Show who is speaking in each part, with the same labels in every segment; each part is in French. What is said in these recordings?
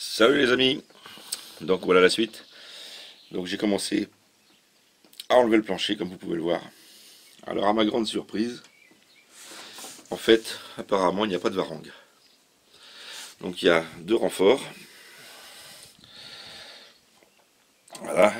Speaker 1: Salut les amis, donc voilà la suite. Donc j'ai commencé à enlever le plancher comme vous pouvez le voir. Alors à ma grande surprise, en fait apparemment il n'y a pas de varangue. Donc il y a deux renforts. Voilà,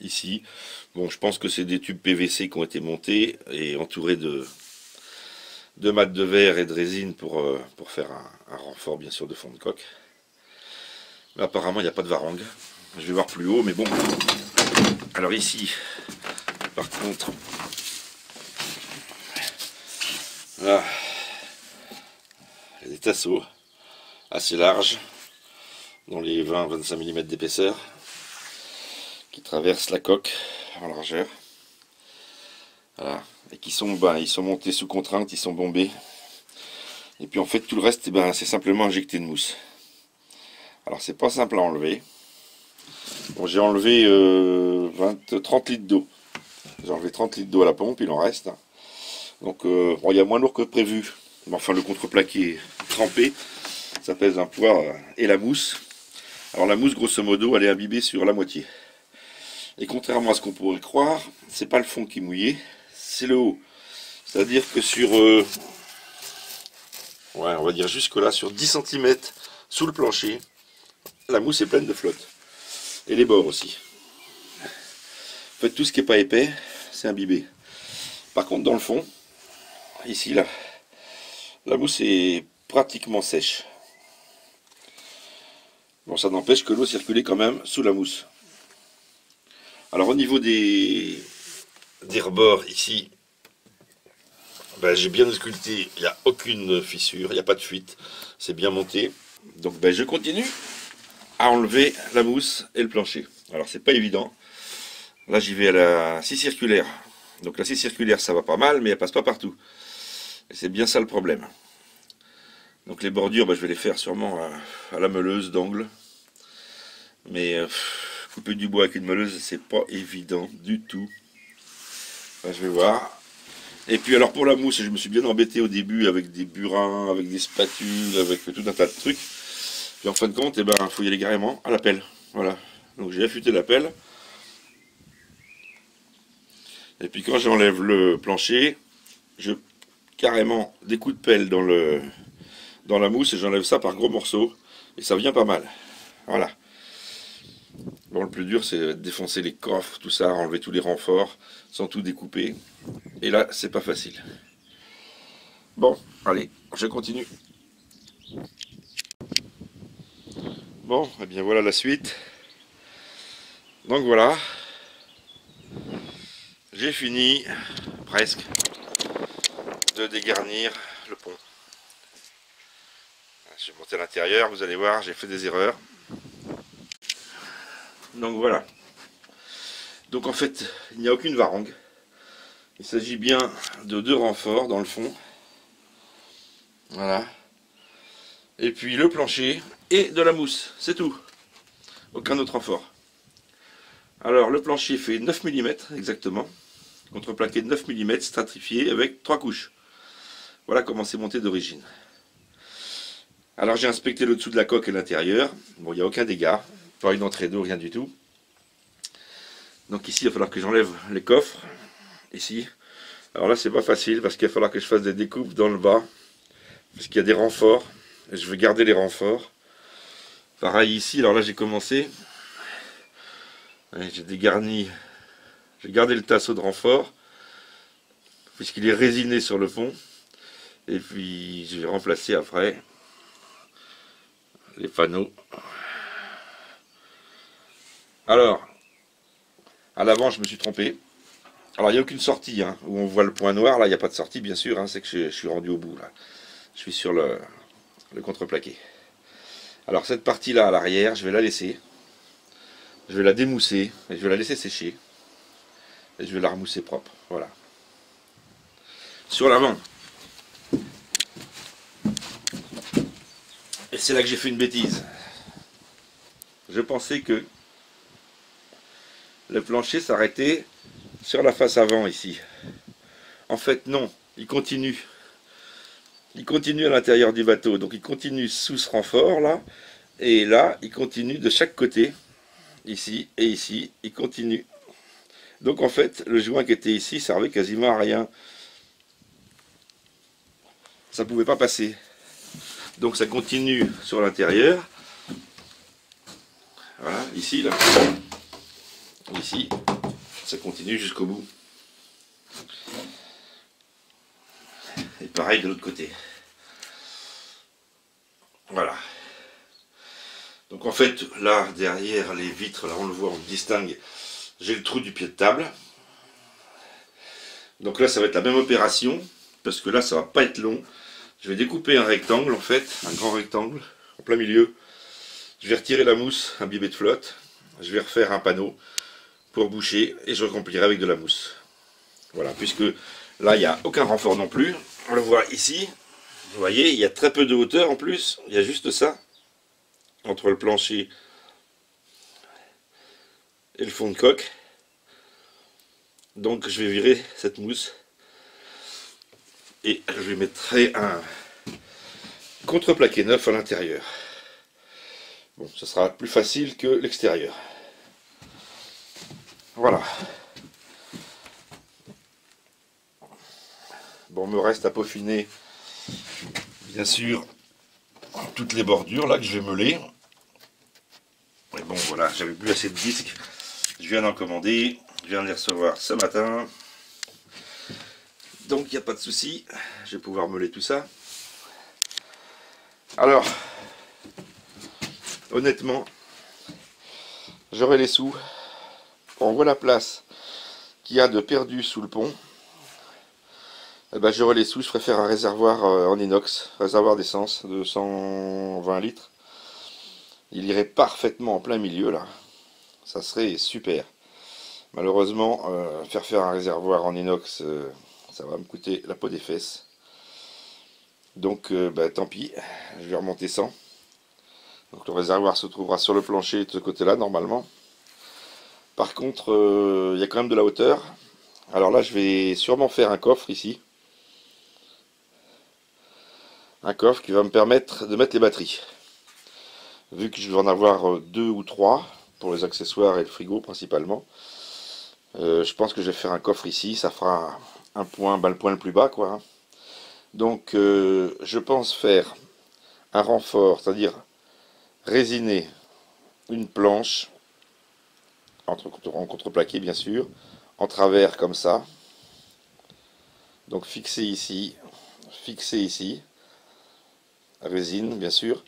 Speaker 1: ici. Bon, je pense que c'est des tubes PVC qui ont été montés et entourés de mat de verre et de résine pour faire un renfort bien sûr de fond de coque. Mais apparemment il n'y a pas de varangue. Je vais voir plus haut, mais bon. Alors ici, par contre, là, il y a des tasseaux assez larges, dans les 20-25 mm d'épaisseur, qui traversent la coque en largeur. Voilà. Et qui sont, ils sont montés sous contrainte, ils sont bombés. Et puis en fait tout le reste, c'est simplement injecté de mousse. Alors c'est pas simple à enlever. Bon, j'ai enlevé 30 litres d'eau. J'ai enlevé 30 litres d'eau à la pompe, il en reste. Donc bon, il y a moins lourd que prévu. Mais enfin le contreplaqué trempé, ça pèse un poids. Et la mousse. Alors la mousse grosso modo elle est imbibée sur la moitié. Et contrairement à ce qu'on pourrait croire, c'est pas le fond qui est mouillé, c'est le haut. C'est-à-dire que sur ouais, on va dire jusque là, sur 10 cm sous le plancher, la mousse est pleine de flotte. Et les bords aussi. En fait, tout ce qui n'est pas épais, c'est imbibé. Par contre, dans le fond, ici, là, la mousse est pratiquement sèche. Bon, ça n'empêche que l'eau circulait quand même sous la mousse. Alors, au niveau des rebords, ici, j'ai bien sculpté, il n'y a aucune fissure, il n'y a pas de fuite, c'est bien monté. Donc, je continue à enlever la mousse et le plancher. Alors c'est pas évident. Là j'y vais à la scie circulaire. Donc la scie circulaire ça va pas mal, mais elle passe pas partout. Et c'est bien ça le problème. Donc les bordures, je vais les faire sûrement à la meuleuse d'angle. Mais couper du bois avec une meuleuse, c'est pas évident du tout. Je vais voir. Et puis alors pour la mousse, je me suis bien embêté au début avec des burins, avec des spatules, avec tout un tas de trucs. Puis en fin de compte, il faut y aller carrément à la pelle. Voilà. Donc j'ai affûté la pelle. Et puis quand j'enlève le plancher, je carrément des coups de pelle dans la mousse et j'enlève ça par gros morceaux. Et ça vient pas mal. Voilà. Bon, le plus dur, c'est de défoncer les coffres, tout ça, enlever tous les renforts, sans tout découper. Et là, c'est pas facile. Bon, allez, je continue. Bon, et bien voilà la suite. Donc voilà, j'ai fini, presque, de dégarnir le pont. Je vais monter à l'intérieur, vous allez voir, j'ai fait des erreurs. Donc voilà. Donc en fait, il n'y a aucune varangue. Il s'agit bien de deux renforts dans le fond. Voilà. Et puis le plancher et de la mousse, c'est tout. Aucun autre renfort. Alors le plancher fait 9 mm exactement. Contreplaqué de 9 mm stratifié avec 3 couches. Voilà comment c'est monté d'origine. Alors j'ai inspecté le dessous de la coque et l'intérieur. Bon, il n'y a aucun dégât. Pas une entrée d'eau, rien du tout. Donc ici, il va falloir que j'enlève les coffres. Ici. Alors là, c'est pas facile parce qu'il va falloir que je fasse des découpes dans le bas. Parce qu'il y a des renforts. Et je veux garder les renforts. Pareil ici, alors là j'ai commencé. J'ai dégarni. J'ai gardé le tasseau de renfort. Puisqu'il est résiné sur le fond. Et puis je vais remplacer après les panneaux. Alors, à l'avant, je me suis trompé. Alors, il n'y a aucune sortie, hein, où on voit le point noir. Là, il n'y a pas de sortie, bien sûr. Hein, c'est que je suis rendu au bout. Là. Je suis sur le contreplaqué. Alors, cette partie-là, à l'arrière, je vais la laisser. Je vais la démousser. Et je vais la laisser sécher. Et je vais la remousser propre. Voilà. Sur l'avant. Et c'est là que j'ai fait une bêtise. Je pensais que le plancher s'arrêtait sur la face avant ici. En fait non, il continue. Il continue à l'intérieur du bateau. Donc il continue sous ce renfort là. Et là, il continue de chaque côté, ici et ici, il continue. Donc en fait, le joint qui était ici servait quasiment à rien. Ça ne pouvait pas passer. Donc ça continue sur l'intérieur. Voilà, ici, là. Ici, ça continue jusqu'au bout. Et pareil de l'autre côté. Voilà. Donc en fait, là, derrière les vitres, là on le voit, on distingue, j'ai le trou du pied de table. Donc là, ça va être la même opération, parce que là, ça va pas être long. Je vais découper un rectangle, en fait, un grand rectangle, en plein milieu. Je vais retirer la mousse imbibée de flotte. Je vais refaire un panneau pour boucher, et je remplirai avec de la mousse. Voilà, puisque là, il n'y a aucun renfort non plus. On le voit ici. Vous voyez, il y a très peu de hauteur en plus. Il y a juste ça, entre le plancher et le fond de coque. Donc je vais virer cette mousse et je vais mettre un contreplaqué neuf à l'intérieur. Bon, ce sera plus facile que l'extérieur. Voilà. Bon, il me reste à peaufiner, bien sûr, toutes les bordures là que je vais meuler. Mais bon, voilà, j'avais plus assez de disques. Je viens d'en commander. Je viens de les recevoir ce matin. Donc il n'y a pas de souci. Je vais pouvoir meuler tout ça. Alors, honnêtement, j'aurai les sous. On voit la place qu'il y a de perdu sous le pont. Eh ben, j'aurai les sous. Je ferai faire un réservoir en inox, réservoir d'essence de 120 litres. Il irait parfaitement en plein milieu là. Ça serait super. Malheureusement, faire un réservoir en inox, ça va me coûter la peau des fesses. Donc, bah, tant pis, je vais remonter sans. Donc le réservoir se trouvera sur le plancher de ce côté-là, normalement. Par contre, il y a quand même de la hauteur. Alors là, je vais sûrement faire un coffre ici. Un coffre qui va me permettre de mettre les batteries. Vu que je vais en avoir 2 ou 3 pour les accessoires et le frigo principalement. Je pense que je vais faire un coffre ici, ça fera un point, le point le plus bas quoi. Donc je pense faire un renfort, c'est-à-dire résiner une planche en contreplaqué bien sûr, en travers comme ça. Donc fixer ici, résine bien sûr,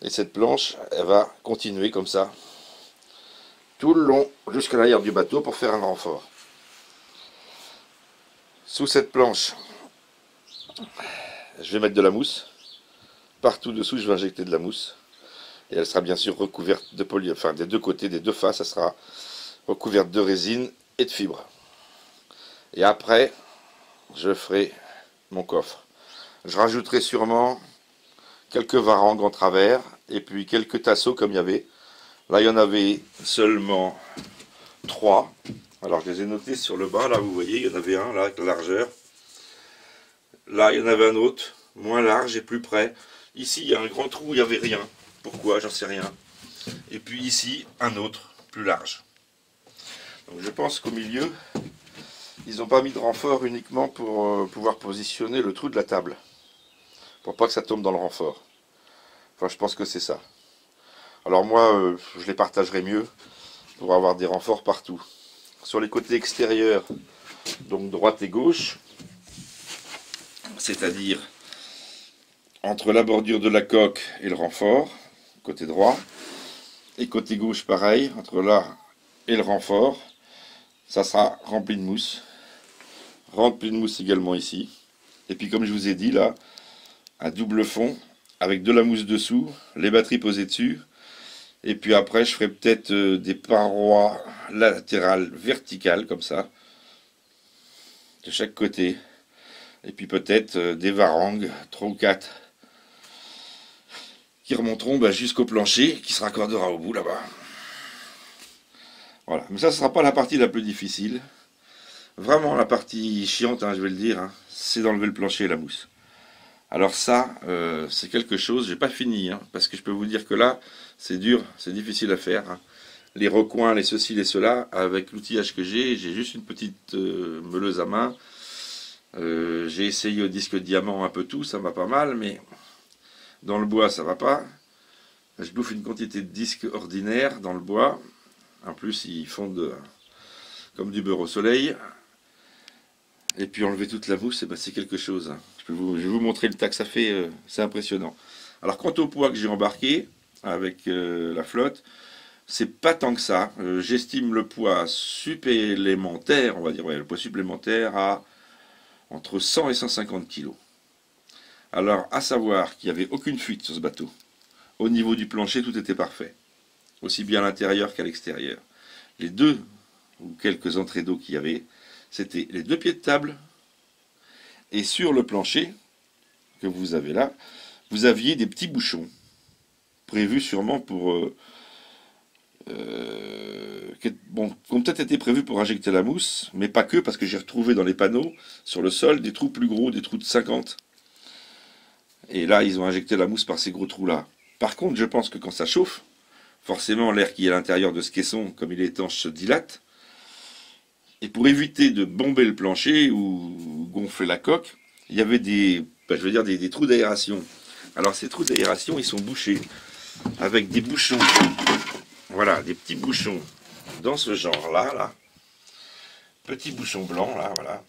Speaker 1: et cette planche elle va continuer comme ça tout le long jusqu'à l'arrière du bateau pour faire un renfort. Sous cette planche, je vais mettre de la mousse. Partout dessous, je vais injecter de la mousse. Et elle sera bien sûr recouverte de enfin des deux côtés, des deux faces, elle sera recouverte de résine et de fibres. Et après, je ferai mon coffre. Je rajouterai sûrement quelques varangues en travers et puis quelques tasseaux comme il y avait. Là, il y en avait seulement 3. Alors, je les ai notés sur le bas. Là, vous voyez, il y en avait un là avec la largeur. Là, il y en avait un autre, moins large et plus près. Ici, il y a un grand trou où il n'y avait rien. Pourquoi? J'en sais rien. Et puis ici, un autre, plus large. Donc, je pense qu'au milieu, ils n'ont pas mis de renfort uniquement pour pouvoir positionner le trou de la table. Pour pas que ça tombe dans le renfort. Enfin, je pense que c'est ça. Alors moi, je les partagerai mieux pour avoir des renforts partout. Sur les côtés extérieurs, donc droite et gauche, c'est-à-dire entre la bordure de la coque et le renfort, côté droit, et côté gauche pareil, entre là et le renfort, ça sera rempli de mousse. Rempli de mousse également ici. Et puis comme je vous ai dit là, un double fond avec de la mousse dessous, les batteries posées dessus. Et puis après, je ferai peut-être des parois latérales verticales, comme ça, de chaque côté. Et puis peut-être des varangues, 3 ou 4, qui remonteront jusqu'au plancher, qui se raccordera au bout là-bas. Voilà, mais ça ne sera pas la partie la plus difficile. Vraiment la partie chiante, hein, je vais le dire, hein, c'est d'enlever le plancher et la mousse. Alors ça, c'est quelque chose, j'ai pas fini, hein, parce que je peux vous dire que là, c'est dur, c'est difficile à faire, hein. Les recoins, les ceci, les cela, avec l'outillage que j'ai juste une petite meuleuse à main. J'ai essayé au disque diamant un peu tout, ça va pas mal, mais dans le bois, ça va pas. Je bouffe une quantité de disques ordinaires dans le bois. En plus, ils fondent comme du beurre au soleil. Et puis enlever toute la mousse, c'est quelque chose, hein. Je vais vous montrer le tas que ça fait, c'est impressionnant. Alors quant au poids que j'ai embarqué avec la flotte, c'est pas tant que ça. J'estime le poids supplémentaire, on va dire, ouais, le poids supplémentaire à entre 100 et 150 kg. Alors, à savoir qu'il n'y avait aucune fuite sur ce bateau. Au niveau du plancher, tout était parfait. Aussi bien à l'intérieur qu'à l'extérieur. Les deux ou quelques entrées d'eau qu'il y avait, c'était les deux pieds de table. Et sur le plancher, que vous avez là, vous aviez des petits bouchons. Prévus sûrement pour... bon, qui ont peut-être été prévus pour injecter la mousse, mais pas que, parce que j'ai retrouvé dans les panneaux, sur le sol, des trous plus gros, des trous de 50. Et là, ils ont injecté la mousse par ces gros trous-là. Par contre, je pense que quand ça chauffe, forcément, l'air qui est à l'intérieur de ce caisson, comme il est étanche, se dilate. Et pour éviter de bomber le plancher ou gonfler la coque, il y avait des trous d'aération. Alors, ces trous d'aération, ils sont bouchés avec des bouchons. Voilà, des petits bouchons dans ce genre-là, là. Petits bouchons blancs, là, voilà.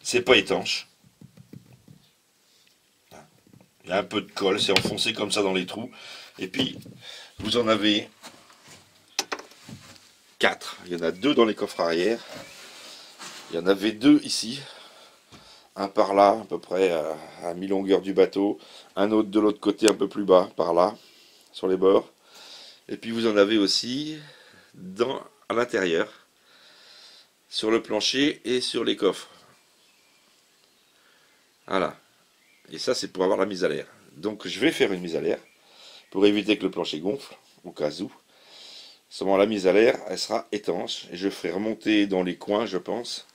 Speaker 1: C'est pas étanche. Il y a un peu de colle, c'est enfoncé comme ça dans les trous. Et puis, vous en avez 4. Il y en a 2 dans les coffres arrière. Il y en avait 2 ici. Un par là, à peu près à mi-longueur du bateau. Un autre de l'autre côté, un peu plus bas, par là, sur les bords. Et puis vous en avez aussi à l'intérieur, sur le plancher et sur les coffres. Voilà. Et ça, c'est pour avoir la mise à l'air. Donc je vais faire une mise à l'air pour éviter que le plancher gonfle, au cas où. Seulement la mise à l'air, elle sera étanche. Et je ferai remonter dans les coins, je pense,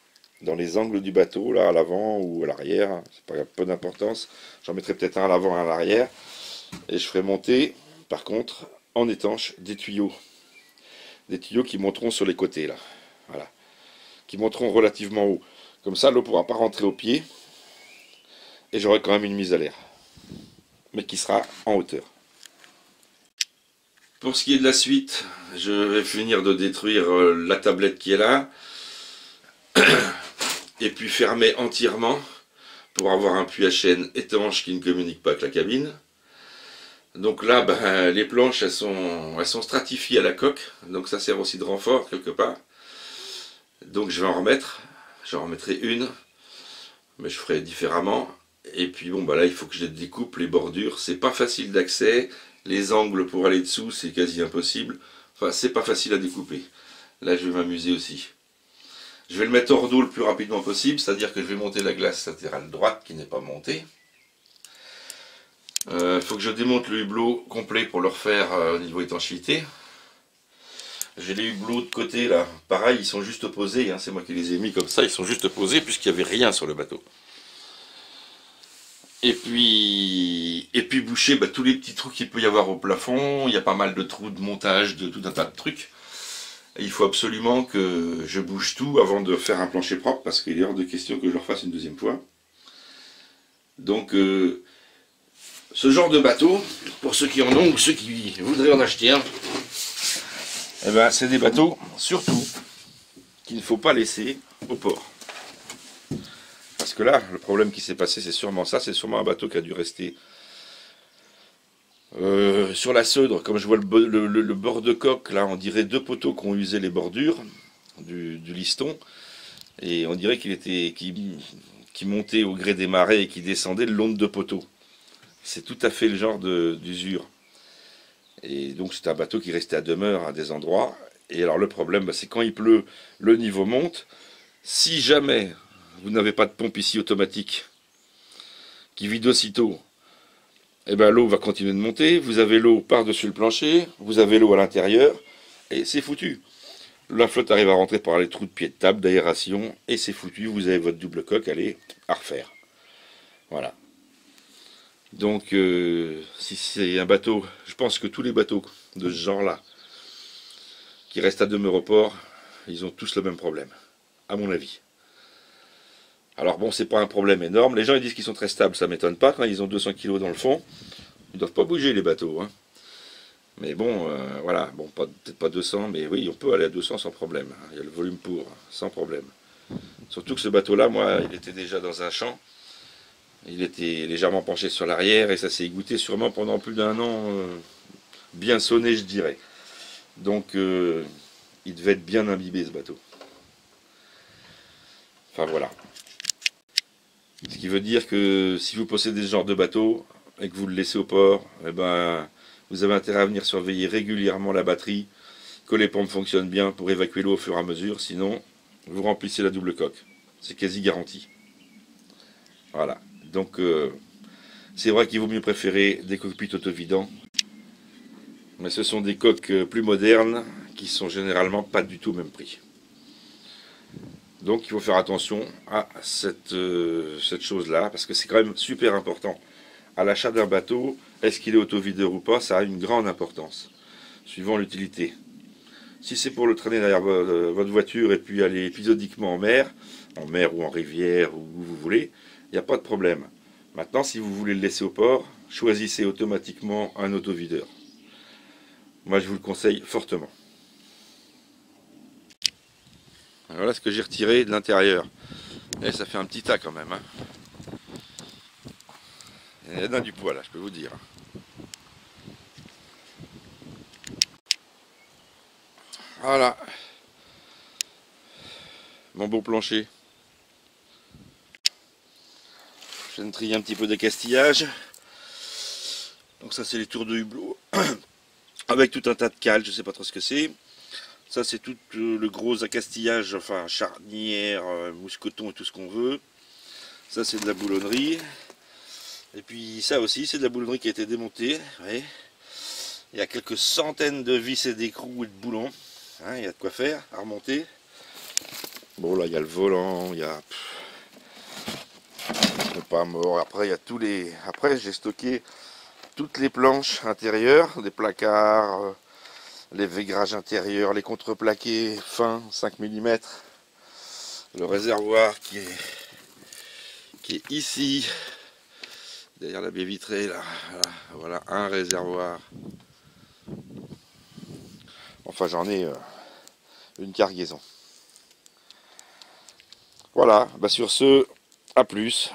Speaker 1: dans les angles du bateau, là, à l'avant ou à l'arrière. C'est pas peu d'importance. J'en mettrai peut-être un à l'avant et un à l'arrière. Et je ferai monter, par contre, en étanche, des tuyaux. Des tuyaux qui monteront sur les côtés, là. Voilà. Qui monteront relativement haut. Comme ça, l'eau ne pourra pas rentrer au pied. Et j'aurai quand même une mise à l'air. Mais qui sera en hauteur. Pour ce qui est de la suite, je vais finir de détruire la tablette qui est là. Et puis fermer entièrement pour avoir un puits à chaîne étanche qui ne communique pas avec la cabine. Donc là, ben, les planches, elles sont stratifiées à la coque. Donc ça sert aussi de renfort quelque part. Donc je vais en remettre. J'en remettrai une. Mais je ferai différemment. Et puis bon, bah là, il faut que je les découpe, les bordures. C'est pas facile d'accès. Les angles pour aller dessous, c'est quasi impossible. Enfin, c'est pas facile à découper. Là, je vais m'amuser aussi. Je vais le mettre hors d'eau le plus rapidement possible. C'est-à-dire que je vais monter la glace latérale droite qui n'est pas montée. Faut que je démonte le hublot complet pour le refaire au niveau étanchéité. J'ai les hublots de côté là. Pareil, ils sont juste posés. Hein, c'est moi qui les ai mis comme ça. Ils sont juste posés puisqu'il n'y avait rien sur le bateau. Et puis boucher tous les petits trous qu'il peut y avoir au plafond. Il y a pas mal de trous de montage, de tout un tas de trucs. Et il faut absolument que je bouge tout avant de faire un plancher propre parce qu'il est hors de question que je le refasse une deuxième fois. Donc ce genre de bateau, pour ceux qui en ont ou ceux qui voudraient en acheter un, eh ben, c'est des bateaux surtout qu'il ne faut pas laisser au port. Parce que là, le problème qui s'est passé, c'est sûrement ça. C'est sûrement un bateau qui a dû rester sur la Seudre. Comme je vois le bord de coque, là, on dirait 2 poteaux qui ont usé les bordures du liston. Et on dirait qu'il montait au gré des marées et qui descendait le long de 2 poteaux. C'est tout à fait le genre d'usure. Et donc c'est un bateau qui restait à demeure à des endroits. Et alors le problème, c'est quand il pleut, le niveau monte. Si jamais vous n'avez pas de pompe ici automatique qui vide aussitôt, eh ben, l'eau va continuer de monter. Vous avez l'eau par-dessus le plancher, vous avez l'eau à l'intérieur, et c'est foutu. La flotte arrive à rentrer par les trous de pied de table, d'aération, et c'est foutu. Vous avez votre double coque, elle est à refaire. Voilà. Donc si c'est un bateau, je pense que tous les bateaux de ce genre-là, qui restent à demeure au port, ils ont tous le même problème, à mon avis. Alors bon, c'est pas un problème énorme. Les gens ils disent qu'ils sont très stables, ça m'étonne pas. Quand ils ont 200 kilos dans le fond, ils doivent pas bouger les bateaux, hein. Mais bon, voilà, bon, peut-être pas 200, mais oui, on peut aller à 200 sans problème. Il y a le volume pour, sans problème. Surtout que ce bateau-là, moi, il était déjà dans un champ. Il était légèrement penché sur l'arrière et ça s'est égoutté sûrement pendant plus d'un an, bien sonné, je dirais. Donc, il devait être bien imbibé ce bateau. Enfin voilà. Ce qui veut dire que si vous possédez ce genre de bateau et que vous le laissez au port, eh ben, vous avez intérêt à venir surveiller régulièrement la batterie, que les pompes fonctionnent bien pour évacuer l'eau au fur et à mesure, sinon vous remplissez la double coque. C'est quasi garanti. Voilà. Donc c'est vrai qu'il vaut mieux préférer des cockpits autovidants, mais ce sont des coques plus modernes qui sont généralement pas du tout au même prix. Donc il faut faire attention à cette chose-là, parce que c'est quand même super important. À l'achat d'un bateau, est-ce qu'il est autovideur ou pas, ça a une grande importance, suivant l'utilité. Si c'est pour le traîner derrière votre voiture et puis aller épisodiquement en mer ou en rivière, ou où vous voulez, il n'y a pas de problème. Maintenant, si vous voulez le laisser au port, choisissez automatiquement un autovideur. Moi, je vous le conseille fortement. Voilà ce que j'ai retiré de l'intérieur. Et ça fait un petit tas quand même, hein. Il y en a du poids là, je peux vous dire. Voilà. Mon beau plancher. Je viens de trier un petit peu d'accastillage. Donc ça c'est les tours de hublot. Avec tout un tas de cales, je sais pas trop ce que c'est. Ça c'est tout le gros accastillage, enfin charnière, mousqueton et tout ce qu'on veut. Ça c'est de la boulonnerie. Et puis ça aussi c'est de la boulonnerie qui a été démontée. Ouais. Il y a quelques centaines de vis et d'écrous et de boulons. Hein, il y a de quoi faire, à remonter. Bon là il y a le volant, il y a... pas mort. Après il y a tous les... Après j'ai stocké toutes les planches intérieures, des placards, les vaigrages intérieurs, les contreplaqués fins 5 mm. Le réservoir qui est ici, derrière la baie vitrée là. Voilà un réservoir. Enfin j'en ai une cargaison. Voilà, bah sur ce, à plus.